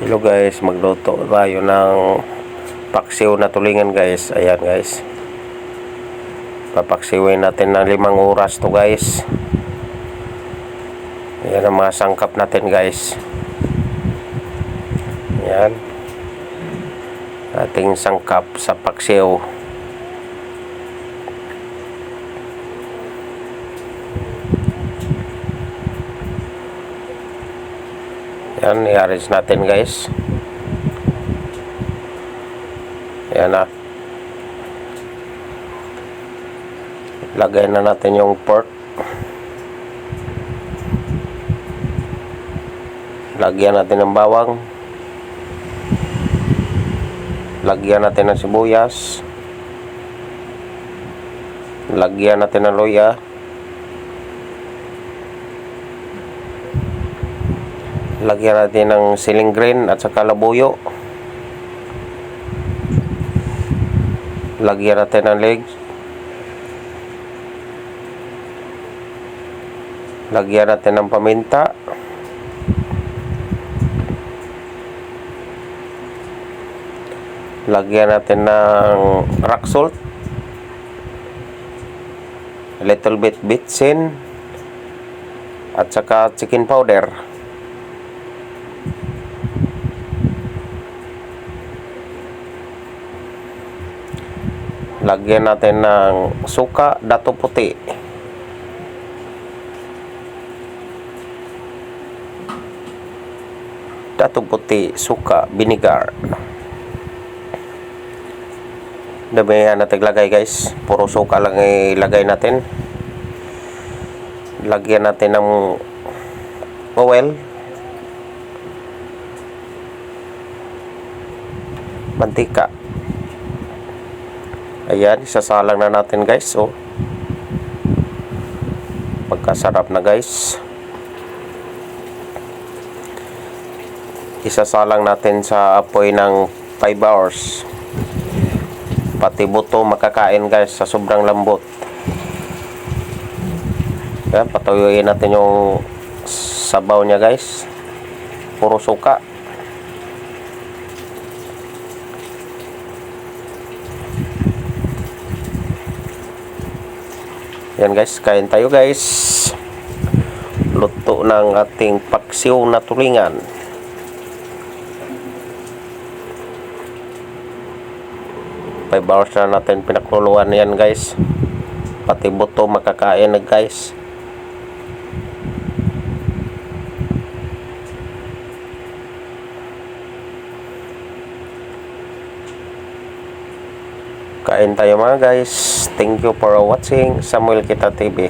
Hello guys, magluto tayo ng paksiw na tulingan guys. Ayan guys, papaksiwin natin ng 5 oras to guys. Ayan ang mga sangkap natin guys. Ayan ating sangkap sa paksiw. Yan, i-arrange natin guys. Yan na. Lagay na natin yung pork. Lagyan natin ng bawang. Lagyan natin ng sibuyas. Lagyan natin ng luya. Lagyan natin ng siling green at saka labuyo. Lagyan natin ng legs. Lagyan natin ng paminta. Lagyan natin ng rock salt. A little bit bitsin at saka chicken powder. Lagyan natin ng suka, dato puti. Dato puti, suka, vinegar. Damihan natin lagay guys. Puro suka lang ilagay natin. Lagyan natin ng oil. Mantika. Ayan, isasalang na natin guys. So, pagkasarap na guys. Isasalang natin sa apoy ng 5 hours. Pati buto makakain guys sa sobrang lambot. Ayan, patuyuin natin yung sabaw niya guys. Puro suka. Yan guys, kain tayo guys. Luto ng ating paksiw na tulingan. Five hours na natin pinakluluan yan guys. Pati buto makakain na guys. Kain tayo mga guys. Thank you for watching Samuel Kita TV.